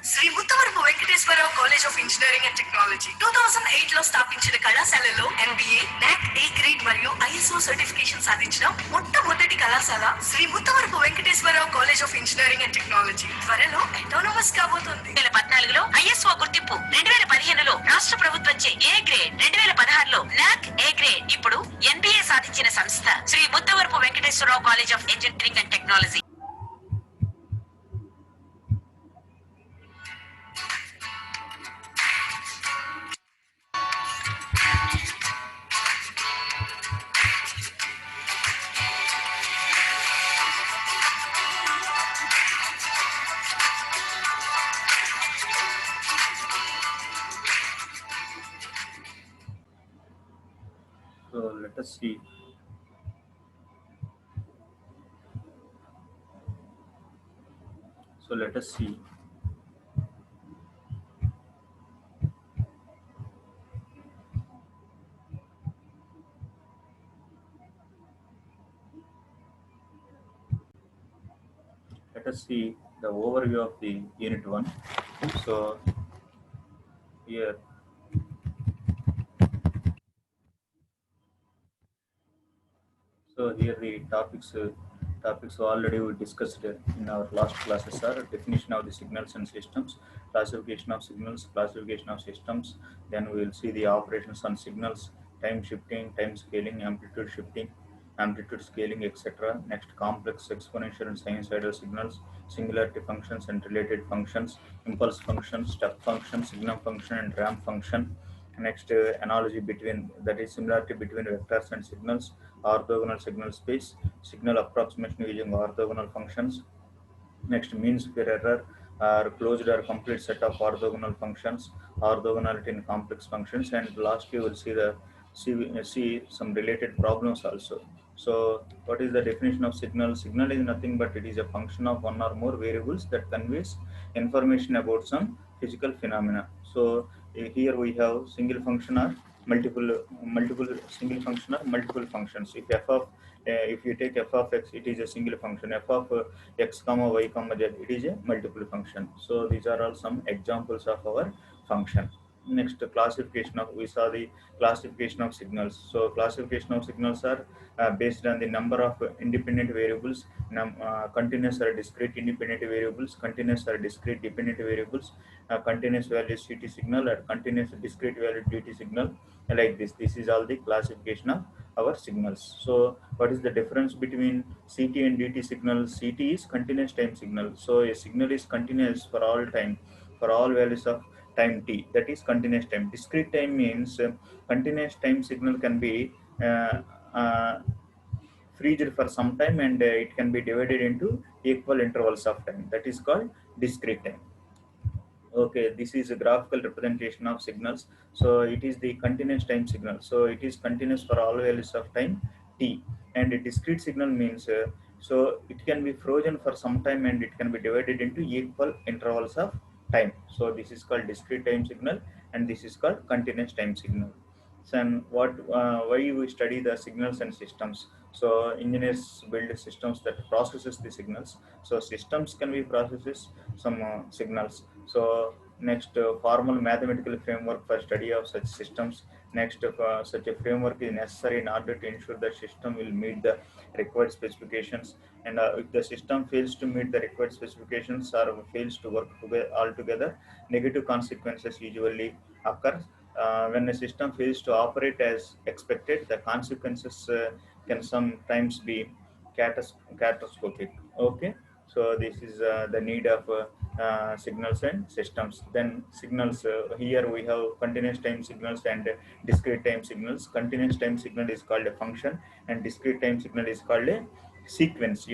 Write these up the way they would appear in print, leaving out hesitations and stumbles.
Shri Muttavarapu Venkateswara Rao college of engineering and technology 2008 లో స్థాపించిన కళాశాలలో MBA, NAC A గ్రేడ్ మరియు ISO సర్టిఫికేషన్ సాధించిన మొట్టమొదటి కళాశాల Shri Muttavarapu Venkateswara Rao college of engineering and technology త్వరలో అటానమస్ కాబోతోంది. 2014లో ISO గుర్తింపు, 2015లో రాష్ట్ర ప్రభుత్వంచే A గ్రేడ్, 2016లో NAC A గ్రేడ్, ఇప్పుడు NBA సాధించిన సంస్థ Shri Muttavarapu Venkateswara Rao college of engineering and technology. So let us see. Let us see. Let us see the overview of the unit 1. So here the topics already we discussed in our last classes are definition of the signals and systems, classification of signals, classification of systems. Then we will see the operations on signals, time shifting, time scaling, amplitude shifting, amplitude scaling, etc. Next, complex exponential and sinusoidal signals, singularity functions and related functions, impulse functions, step function, signal function and ramp function. Next, analogy between, that is similarity between vectors and signals, orthogonal signal space, signal approximation using orthogonal functions. Next, mean square error, or closed or complete set of orthogonal functions, orthogonality in complex functions, and lastly we will see some related problems also. So what is the definition of signal? Signal is nothing but it is a function of one or more variables that conveys information about some physical phenomena. So here we have single function or multiple single function or multiple functions. If you take f of x, it is a single function. F of x comma y comma z, it is a multiple function. So these are all some examples of our function. Next, classification of, we saw the classification of signals. So classification of signals are based on the number of independent variables, continuous or discrete independent variables, continuous or discrete dependent variables, continuous value CT signal or continuous discrete value DT signal, like this. This is all the classification of our signals. So what is the difference between CT and DT signal? CT is continuous time signal. So a signal is continuous for all time, for all values of time t, that is continuous time. Discrete time means continuous time signal can be freezed for some time and it can be divided into equal intervals of time. That is called discrete time. Okay, this is a graphical representation of signals. So it is the continuous time signal. So it is continuous for all values of time t. And a discrete signal means so it can be frozen for some time and it can be divided into equal intervals of time. So this is called discrete time signal and this is called continuous time signal. So why we study the signals and systems? So engineers build systems that processes the signals. So systems can be processes some signals. So next, formal mathematical framework for study of such systems. Next, such a framework is necessary in order to ensure that system will meet the required specifications. And if the system fails to meet the required specifications or fails to work altogether, negative consequences usually occur. When a system fails to operate as expected, the consequences can sometimes be catastrophic. Okay, so this is the need of signals and systems. Then signals, here we have continuous time signals and discrete time signals. Continuous time signal is called a function and discrete time signal is called a sequence.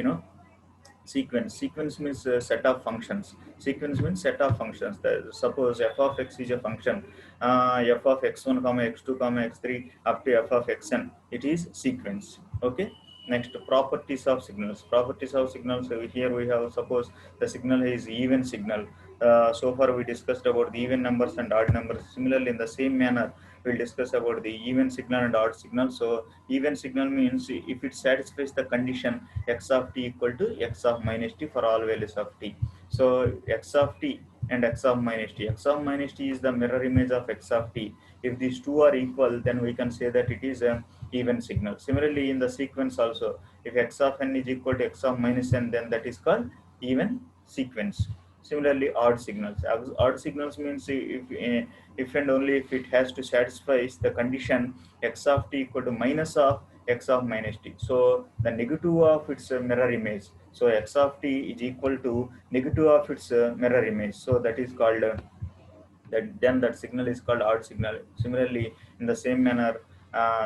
Sequence means set of functions. Sequence means set of functions. Suppose f of x is a function, f of x1 comma x2 comma x3 up to f of xn, it is sequence. Okay, next, properties of signals. Properties of signals, here we have, suppose the signal is even signal. So far we discussed about the even numbers and odd numbers. Similarly, in the same manner, we'll discuss about the even signal and odd signal. So even signal means if it satisfies the condition x of t equal to x of minus t for all values of t. So x of t and x of minus t. X of minus t is the mirror image of x of t. If these two are equal, then we can say that it is an even signal. Similarly, in the sequence also, if x of n is equal to x of minus n, then that is called even sequence. Similarly, odd signals. Odd signals means if and only if it has to satisfy the condition x of t equal to minus of x of minus t. So the negative of its mirror image. So x of t is equal to negative of its mirror image. So that is called that signal is called odd signal. Similarly, in the same manner,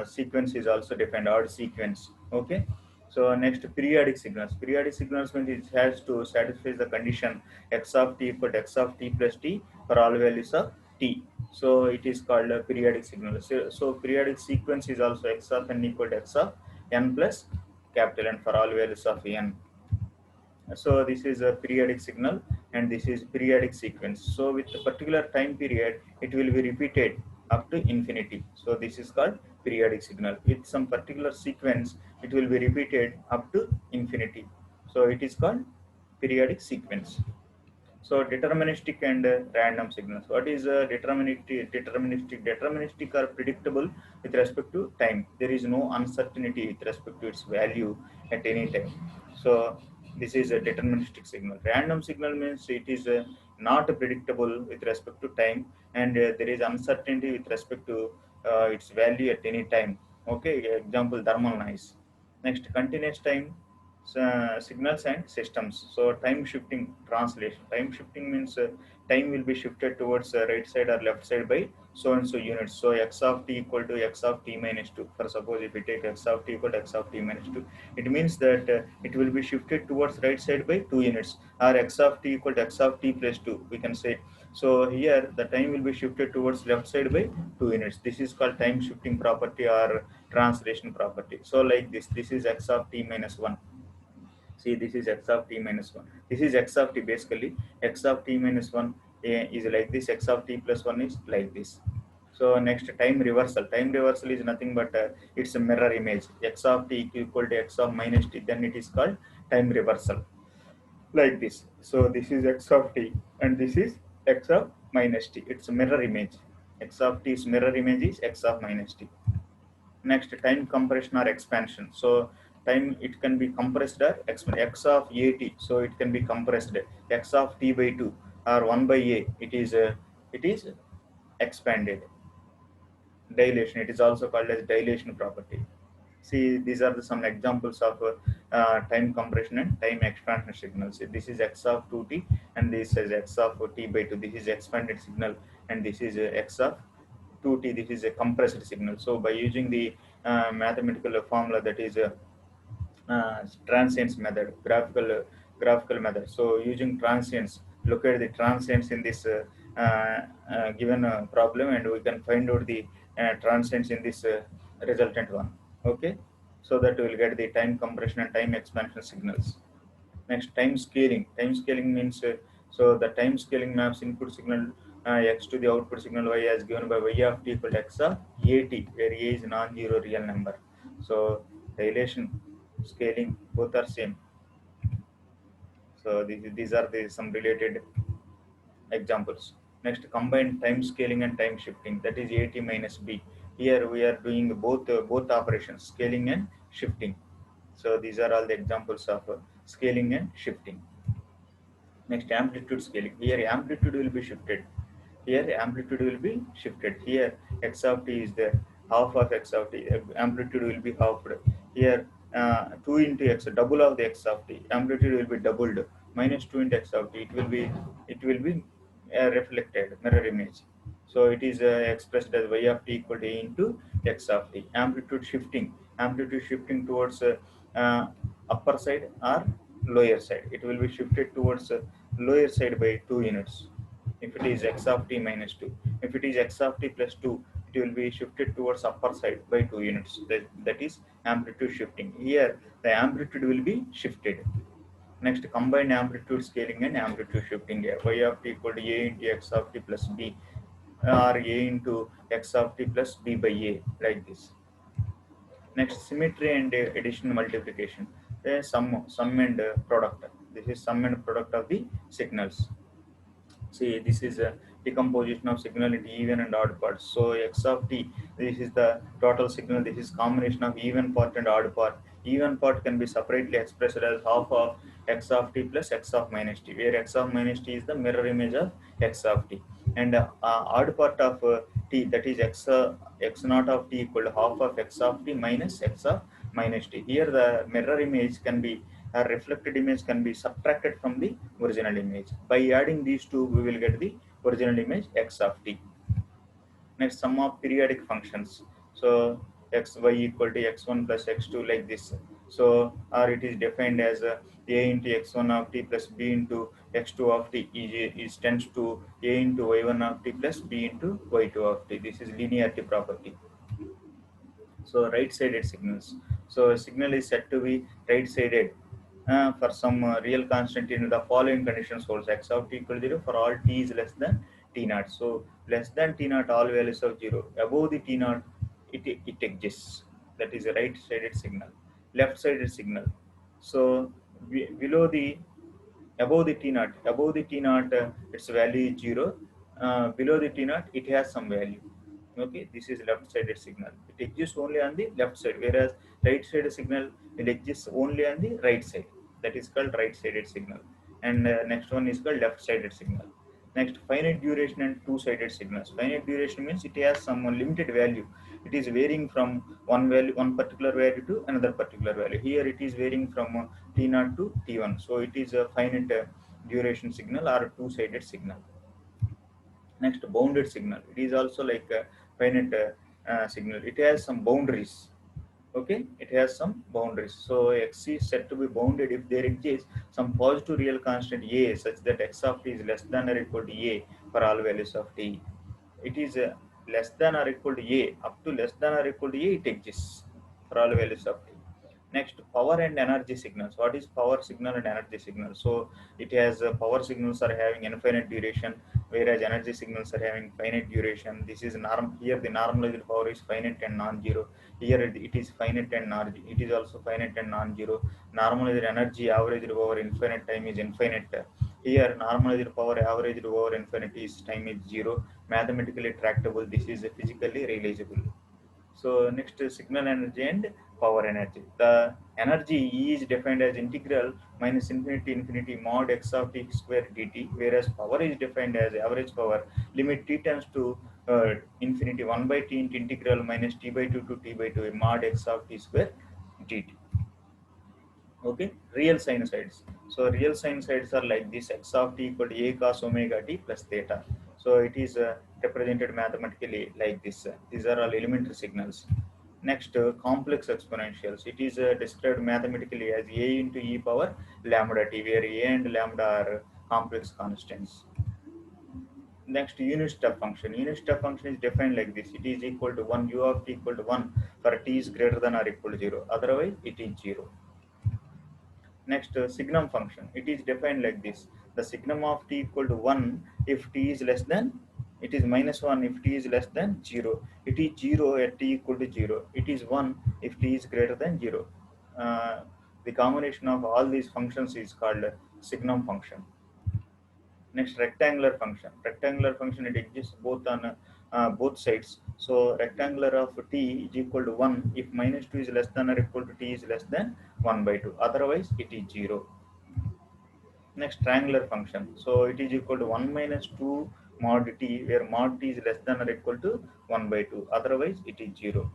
sequence is also defined odd sequence. Okay. So next, periodic signals. Periodic signals means it has to satisfy the condition x of t equal to x of t plus t for all values of t. So it is called a periodic signal. So periodic sequence is also x of n equal to x of n plus capital N for all values of n. So this is a periodic signal and this is periodic sequence. So with a particular time period, it will be repeated up to infinity. So this is called periodic signal. With some particular sequence, it will be repeated up to infinity. So it is called periodic sequence. So deterministic and random signals. What is deterministic? Deterministic are predictable with respect to time. There is no uncertainty with respect to its value at any time. So this is a deterministic signal. Random signal means it is not predictable with respect to time, and there is uncertainty with respect to its value at any time. Okay, example thermal noise. Next, continuous time signals and systems. So time shifting translation. Time shifting means time will be shifted towards right side or left side by so and so units. So x of t equal to x of t minus 2. For suppose if we take x of t equal to x of t minus 2, it means that it will be shifted towards right side by 2 units, or x of t equal to x of t plus 2, we can say. So here the time will be shifted towards left side by 2 units. This is called time shifting property or translation property. So like this is x of t minus 1. See, this is x of t minus 1. This is x of t basically. X of t minus 1 is like this, x of t plus 1 is like this. So next, time reversal. Time reversal is nothing but it's a mirror image. X of t equal to x of minus t, then it is called time reversal. Like this. So this is x of t and this is x of minus t. It's a mirror image. X of t's mirror image is x of minus t. Next, time compression or expansion. So time, it can be compressed or expanded. X of at, so it can be compressed. X of t by 2 or 1 by a, it is expanded. Dilation, it is also called as dilation property. See, these are some examples of time compression and time expansion signals. This is x of 2t and this is x of t by 2. This is expanded signal and this is x of 2t. This is a compressed signal. So by using the mathematical formula, that is transients method, graphical method. So using transients, look at the transients in this given problem, and we can find out the transients in this resultant one. Okay, so that we will get the time compression and time expansion signals. Next, time scaling. Time scaling means so the time scaling maps input signal x to the output signal y as given by y of t equal to x of at, where a is non-zero real number. So dilation, scaling, both are same. So these are some related examples. Next, combined time scaling and time shifting. That is at minus b. Here we are doing both operations, scaling and shifting. So these are all the examples of scaling and shifting. Next, amplitude scaling. Here amplitude will be shifted. Here amplitude will be shifted. Here x of t is there. Half of x of t. Amplitude will be halved. Here 2 into x, double of the x of t. Amplitude will be doubled. Minus 2 into x of t. It will be reflected mirror image. So it is expressed as y of t equal to a into x of t. Amplitude shifting. Amplitude shifting towards upper side or lower side. It will be shifted towards lower side by 2 units. If it is x of t minus 2. If it is x of t plus 2, it will be shifted towards upper side by 2 units. That is amplitude shifting. Here the amplitude will be shifted. Next, combined amplitude scaling and amplitude shifting. Y of t equal to a into x of t plus b, or a into x of t plus b by a, like this. Next, symmetry and addition multiplication. Sum and product. This is sum and product of the signals. See, this is a decomposition of signal into even and odd parts. So x of t, this is the total signal. This is combination of even part and odd part. Even part can be separately expressed as half of x of t plus x of minus t, where x of minus t is the mirror image of x of t. And odd part of t, that is x naught of t equal to half of x of t minus x of minus t. Here the mirror image can be a reflected image can be subtracted from the original image. By adding these two, we will get the original image x of t. Next, sum of periodic functions. So x y equal to x1 plus x2 like this. So or it is defined as a into x1 of t plus b into x2 of t is tends to a into y1 of t plus b into y2 of t. This is linearity property. So right-sided signals. So a signal is said to be right-sided for some real constant in the following conditions holds: x of t equal to 0 for all t is less than t naught. So less than t naught, all values of 0. Above the t naught, it exists. That is a right-sided signal. Left-sided signal. So below the above the t naught, its value is 0. Below the t naught, it has some value. Okay, this is left-sided signal. It exists only on the left side, whereas right-sided signal it exists only on the right side. That is called right-sided signal. And next one is called left-sided signal. Next, finite duration and two-sided signals. Finite duration means it has some limited value. It is varying from one particular value to another particular value. Here it is varying from t naught to t1. So it is a finite duration signal or a two-sided signal. Next, bounded signal. It is also like a finite signal. It has some boundaries. Okay, it has some boundaries. So x is said to be bounded if there exists some positive real constant a such that x of t is less than or equal to a for all values of t. It is less than or equal to a, up to less than or equal to a, it exists for all values of t. Next, power and energy signals. What is power signal and energy signal? So it has power signals are having infinite duration, whereas energy signals are having finite duration. This is norm. Here the normalized power is finite and non-zero. Here it is finite and non. It is also finite and non-zero. Normalized energy averaged over infinite time is infinite. Here normalized power averaged over infinity is time is zero. Mathematically tractable. This is physically realizable. So next is signal energy and power energy. The energy E is defined as integral minus infinity infinity mod x of t square dt, whereas power is defined as average power limit t tends to infinity 1 by t into integral minus t by 2 to t by 2 mod x of t square dt. Okay, real sinusoids. So real sinusoids are like this: x of t equal to a cos omega t plus theta. So it is represented mathematically like this. These are all elementary signals. Next, complex exponentials. It is described mathematically as a into e power lambda t, where a and lambda are complex constants. Next, unit step function. Unit step function is defined like this: it is equal to 1, u of t equal to 1 for t is greater than or equal to 0. Otherwise, it is 0. Next, signum function. It is defined like this: the signum of t equal to 1 if t is less than, it is minus 1 if t is less than 0. It is 0 at t equal to 0. It is 1 if t is greater than 0. The combination of all these functions is called signum function. Next, rectangular function. Rectangular function, it exists both on both sides. So rectangular of t is equal to 1 if minus 2 is less than or equal to t is less than 1 by 2. Otherwise, it is 0. Next, triangular function. So it is equal to 1 minus 2 mod t, where mod t is less than or equal to 1 by 2. Otherwise, it is 0.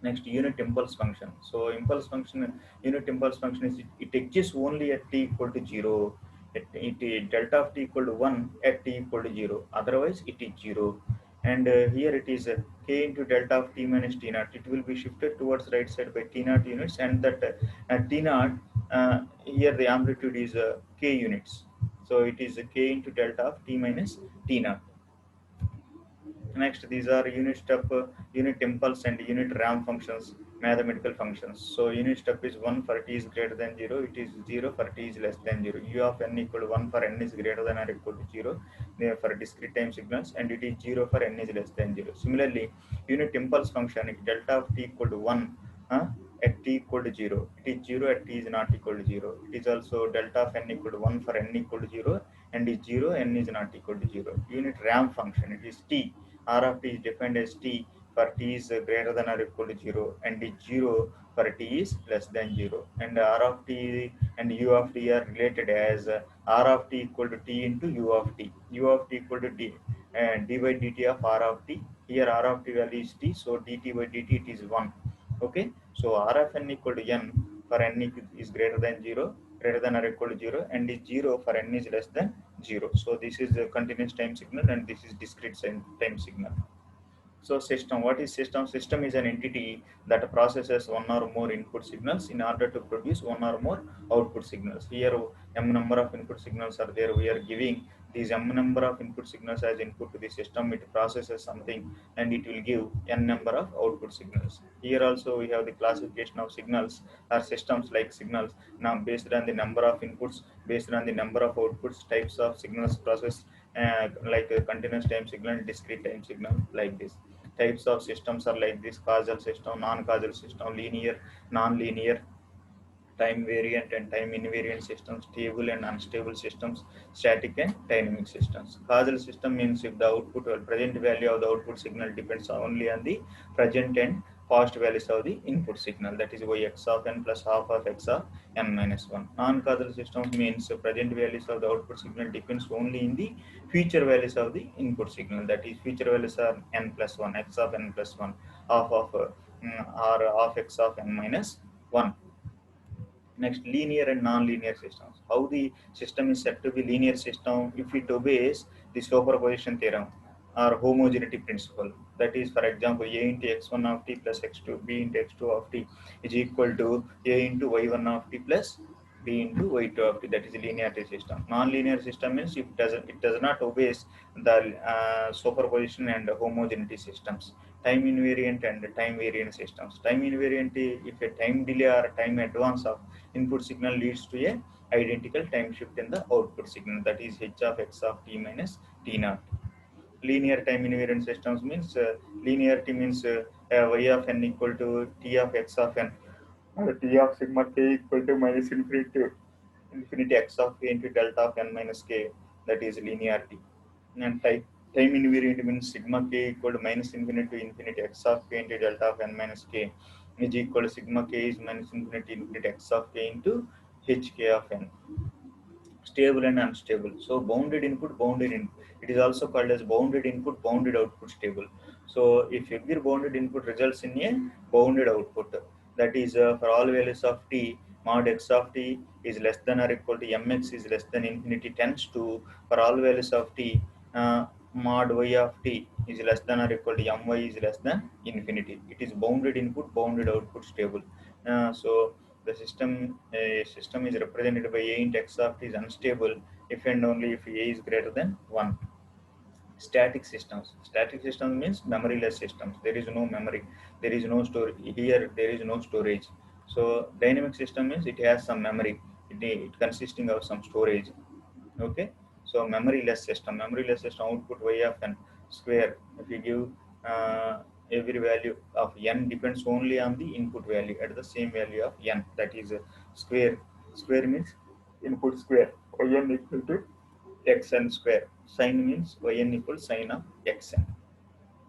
Next, unit impulse function. So unit impulse function is it exists only at t equal to 0. Delta of t equal to 1 at t equal to 0. Otherwise, it is 0. And here it is k into delta of t minus t naught. It will be shifted towards right side by t naught units, and that t naught, here the amplitude is k units. So it is k into delta of t minus t naught. Next, these are unit step, unit impulse, and unit ramp functions, mathematical functions. So unit step is 1 for t is greater than 0. It is 0 for t is less than 0. U of n equal to 1 for n is greater than or equal to 0 for discrete time signals, and it is 0 for n is less than 0. Similarly, unit impulse function, if delta of t equal to 1, at t equal to 0. It is 0 at t is not equal to 0. It is also delta of n equal to 1 for n equal to 0 and is 0, n is not equal to 0. Unit ramp function, it is t. R of t is defined as t for t is greater than or equal to 0 and is 0 for t is less than 0. And R of t and u of t are related as R of t equal to t into u of t. U of t equal to d and d by dt of R of t. Here R of t value is t, so dt by dt it is 1. Okay, so R of n equal to n for n is greater than 0, greater than or equal to 0, and is 0 for n is less than 0. So this is the continuous time signal and this is discrete time signal. So system, what is system? System is an entity that processes one or more input signals in order to produce one or more output signals. Here m number of input signals are there. We are giving these m number of input signals as input to the system. It processes something and it will give n number of output signals. Here also we have the classification of signals or systems like signals. Now based on the number of inputs, based on the number of outputs, types of signals processed like a continuous time signal, discrete time signal, like this. Types of systems are like this: causal system, non-causal system, linear, non-linear, time variant and time invariant systems, stable and unstable systems, static and dynamic systems. Causal system means if the output or present value of the output signal depends only on the present and past values of the input signal, that is y x of n plus half of x of n minus 1. Non-causal system means present values of the output signal depends only in the future values of the input signal, that is future values are n plus 1, x of n plus 1, half of or half x of n minus 1. Next, linear and non-linear systems. How the system is said to be linear system if it obeys the superposition theorem or homogeneity principle. That is, for example, a into x1 of t plus x2, b into x2 of t is equal to a into y1 of t plus b into y2 of t. That is a linearity system. Non-linear system means it does not obeys the superposition and homogeneity systems. Time invariant and time variant systems. Time invariant, if a time delay or time advance of input signal leads to a identical time shift in the output signal, that is h of x of t minus t naught. Linear time invariant systems means linearity means y of n equal to t of x of n or t of sigma k equal to minus infinity x of k into delta of n minus k, that is linearity. And time invariant means sigma k equal to minus infinity to infinity x of k into delta of n minus k is equal to sigma k is minus infinity infinity x of k into hk of n. Stable and unstable. So bounded input, bounded input. It is also called as bounded input, bounded output stable. So if every bounded input results in a bounded output, that is for all values of t, mod x of t is less than or equal to mx is less than infinity tends to, for all values of t, mod y of t is less than or equal to my is less than infinity. It is bounded input, bounded output stable. So the system is represented by a into x of t is unstable if and only if a is greater than 1. Static systems. Static systems means memoryless systems. There is no memory. There is no storage. Here there is no storage. So dynamic system means it has some memory. It consisting of some storage. Okay. So memoryless system. Memoryless system output y of n square. If you give every value of n depends only on the input value at the same value of n. That is square. Square means input square. Yn equal to xn square. Sine means yn equals sine of xn.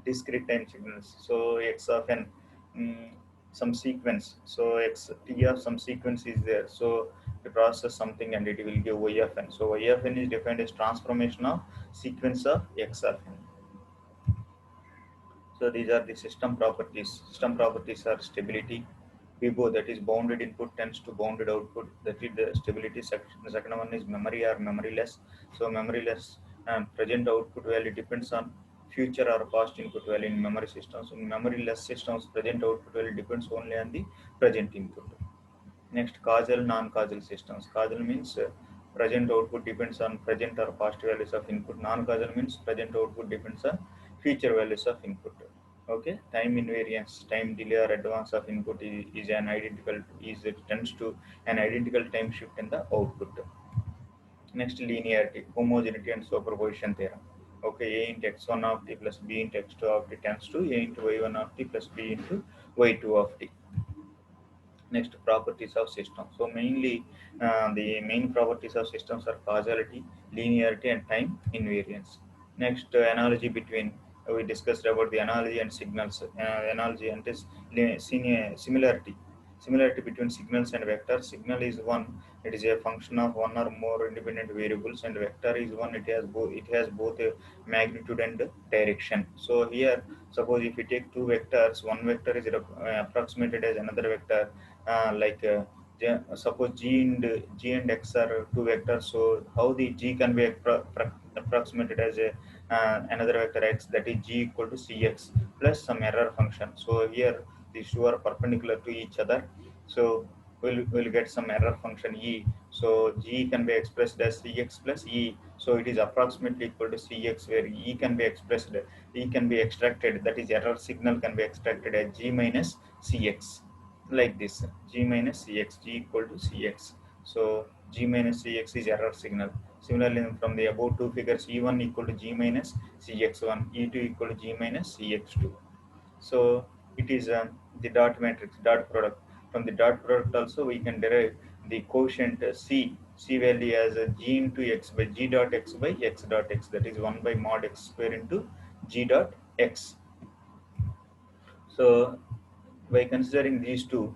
Discrete time signals. So x of n, some sequence. So x t of some sequence is there. So we process something and it will give y of n. So y of n is defined as transformation of sequence of x of n. So these are the system properties. System properties are stability. BIBO, that is bounded input tends to bounded output. That is the stability. The second one is memory or memoryless. So memoryless present output value depends on future or past input value in memory systems. In memoryless systems, present output value depends only on the present input. Next, causal, non-causal systems. Causal means present output depends on present or past values of input. Non-causal means present output depends on future values of input. Okay, time invariance, time delay or advance of input is an identical is it tends to an identical time shift in the output. Next, linearity, homogeneity and superposition theorem. Okay, a into x1 of t plus b into x2 of t tends to a into y1 of t plus b into y2 of t. Next, properties of system. So mainly the main properties of systems are causality, linearity, and time invariance. Next, analogy between, we discussed about the analogy and signals. Analogy and is similarity. Similarity between signals and vectors. Signal is one; it is a function of one or more independent variables, and vector is one; it has both. It has both a magnitude and direction. So here, suppose if we take two vectors, one vector is approximated as another vector, like suppose g and x are two vectors. So how the g can be approximated as a another vector x, that is g equal to cx plus some error function. So here these two are perpendicular to each other. So we'll get some error function e. So g can be expressed as cx plus e. So it is approximately equal to cx, where e can be expressed, e can be extracted, that is error signal can be extracted as g minus cx, like this: g minus cx, g equal to cx. So g minus cx is error signal. Similarly, from the above two figures, e1 equal to g minus cx1, e2 equal to g minus cx2. So it is the dot matrix, dot product. From the dot product also we can derive the quotient c value as g into x by g dot x by x dot x, that is 1 by mod x square into g dot x. So by considering these two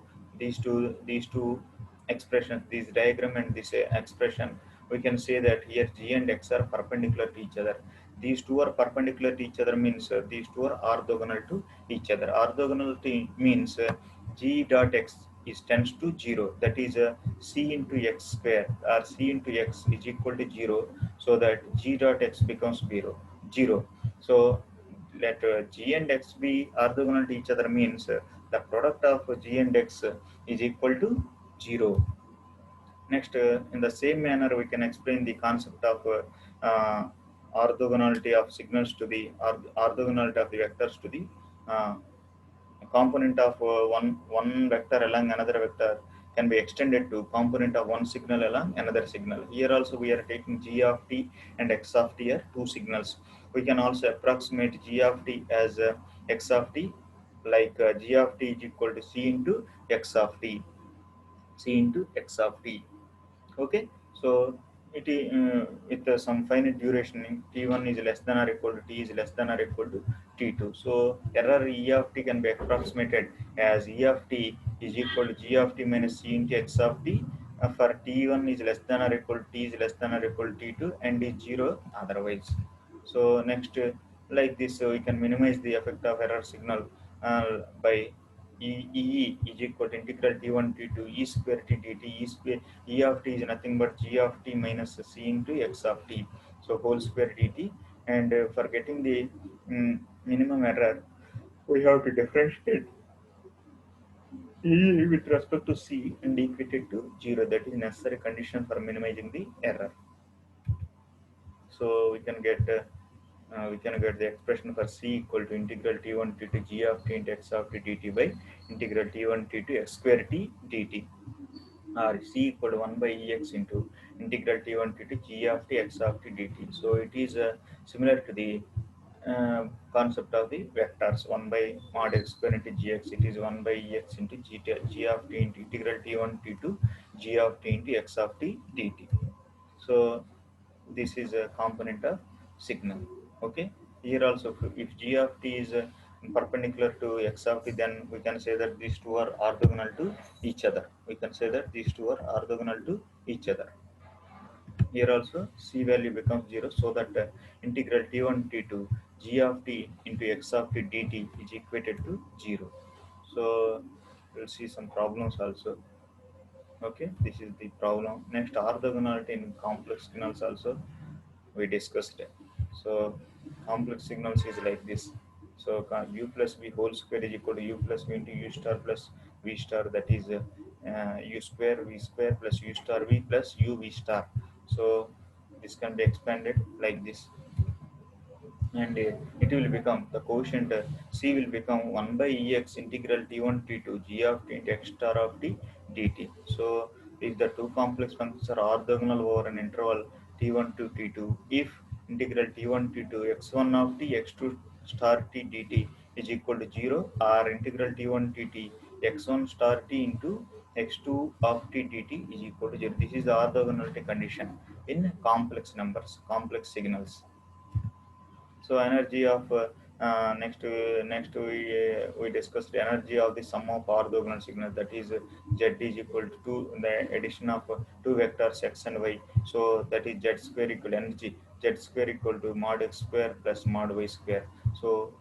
expressions, this diagram and this expression, we can say that here g and x are perpendicular to each other. These two are perpendicular to each other means these two are orthogonal to each other. Orthogonality means g dot x is tends to 0, that is c into x square or c into x is equal to 0, so that g dot x becomes 0. So let g and x be orthogonal to each other means the product of g and x is equal to 0. Next, in the same manner, we can explain the concept of orthogonality of signals to the orthogonality of the vectors to the uh, component of one vector along another vector can be extended to component of one signal along another signal. Here also we are taking g of t and x of t are two signals. We can also approximate g of t as x of t, like g of t is equal to c into x of t, c into x of t. Okay, so it is with some finite duration in t1 is less than or equal to t is less than or equal to t2. So error e of t can be approximated as e of t is equal to g of t minus c into x of t for t1 is less than or equal to t is less than or equal to t2 and is 0 otherwise. So next, like this, we can minimize the effect of error signal by is equal to integral t1 t2 e square t dt. E of t is nothing but g of t minus c into x of t, so whole square dt. And for getting the minimum error, we have to differentiate e with respect to c and equate it to 0. That is necessary condition for minimizing the error. So we can get the expression for c equal to integral t1 t2 g of t into x of t dt by integral t1 t2 x square t dt, or c equal to 1 by ex into integral t1 t2 g of t x of t dt. So it is similar to the concept of the vectors 1 by mod x square into gx. It is 1 by ex into g of t into integral t1 t2 g of t into x of t dt. So this is a component of signal. Okay, here also if g of t is perpendicular to x of t, then we can say that these two are orthogonal to each other. We can say that these two are orthogonal to each other. Here also c value becomes 0, so that integral t1 t2 g of t into x of t dt is equated to 0. So we'll see some problems also. Okay, this is the problem. Next, orthogonality in complex signals also we discussed it. So complex signals is like this. So u plus v whole square is equal to u plus v into u star plus v star, that is u square v square plus u star v plus u v star. So this can be expanded like this, and it will become the quotient c will become 1 by ex integral t1 t2 g of t into x star of t dt. So if the two complex functions are orthogonal over an interval t1 to t2, if integral t1 t2 x1 of t x2 star t dt is equal to 0, or integral t1 tt x1 star t into x2 of t dt is equal to 0. This is the orthogonality condition in complex numbers, complex signals. So energy of next we discussed the energy of the sum of orthogonal signals, that is z is equal to the addition of two vectors x and y. So that is z square equal energy z square equal to mod x square plus mod y square. So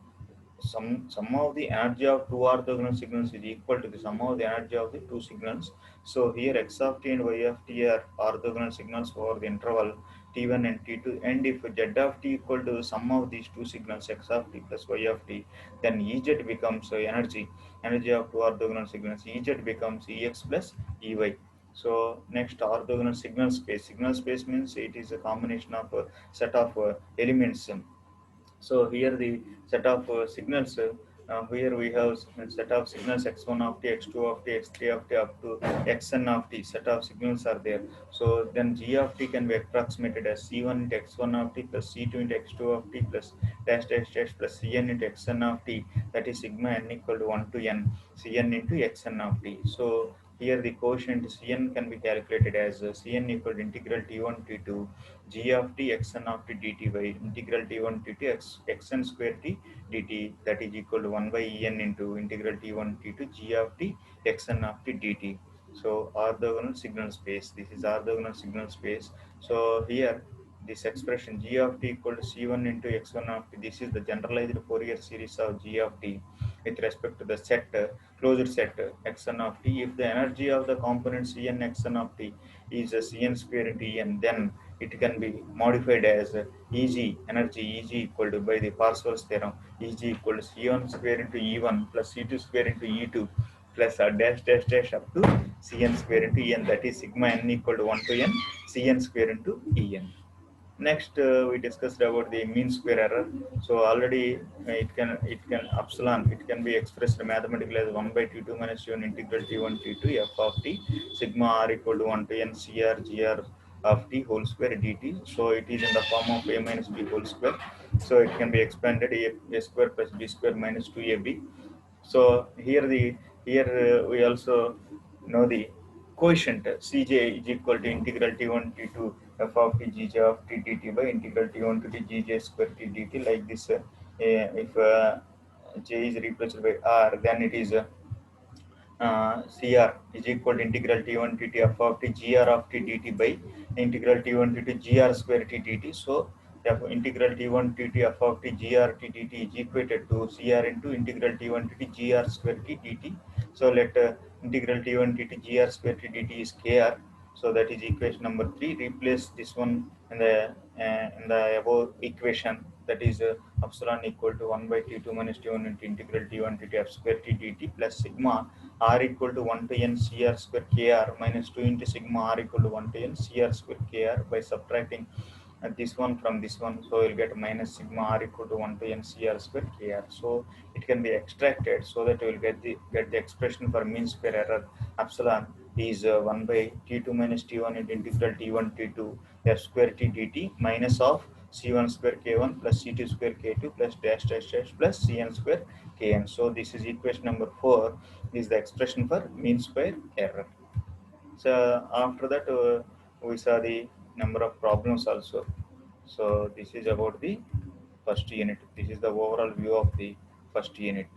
sum of the energy of two orthogonal signals is equal to the sum of the energy of the two signals. So here x of t and y of t are orthogonal signals for the interval t1 and t2, and if z of t equal to the sum of these two signals x of t plus y of t, then Ez becomes energy of two orthogonal signals. Ez becomes Ex plus Ey. So next, orthogonal signal space means it is a combination of a set of elements. So here the set of signals, here we have a set of signals x1 of t, x2 of t, x3 of t up to xn of t. Set of signals are there. So then g of t can be approximated as c1 into x1 of t plus c2 into x2 of t plus dash dash dash plus cn into xn of t. That is sigma n equal to 1 to n cn into xn of t. So here the quotient cn can be calculated as cn equal to integral t1 t2 g of t xn of t dt by integral t1 t2 xn square t dt, that is equal to 1 by en into integral t1 t2 g of t xn of t dt. So orthogonal signal space, this is orthogonal signal space. So here this expression g of t equal to c1 into x1 of t, this is the generalized Fourier series of g of t with respect to the set closed set xn of t. If the energy of the component cn xn of t is cn square into en, then it can be modified as Eg energy Eg equal to, by the Parseval's theorem, Eg equal to C1 square into E1 plus C2 square into E2 plus a dash dash dash up to Cn square into En, that is sigma n equal to 1 to n Cn square into En. Next, we discussed about the mean square error. So already it can epsilon, it can be expressed mathematically as 1 by t2 minus t1 integral t1 t2 f of t sigma r equal to 1 to n cr gr of t whole square dt. So it is in the form of a minus b whole square. So it can be expanded a square plus b square minus 2ab. So here we also know the quotient Cj is equal to integral t1 t2 f of t gj of t dt by integral t1 to t gj square t dt, like this. If j is replaced by r, then it is Cr is equal to integral T1 T f of t gr of t dt by integral T1 T gr square t dt. So integral T1 T f of t gr t dt is equated to Cr into integral T1 T gr square t dt. So let integral T1 T gr square t dt is Kr. So that is equation number 3. Replace this one in the above equation, that is epsilon equal to 1 by t2 minus t1 into integral t1 t f square t dt plus sigma r equal to 1 to n cr square kr minus 2 into sigma r equal to 1 to n cr square kr. By subtracting this one from this one, so you'll get minus sigma r equal to 1 to n cr square kr. So it can be extracted so that you will get the expression for mean square error. Epsilon is 1 by t2 minus t1 into integral t1 t2 f square t dt minus of c1 square k1 plus c2 square k2 plus dash dash dash plus cn square kn. So this is equation number 4, is the expression for mean square error. So after that, we saw the number of problems also. So this is about the first unit. This is the overall view of the first unit.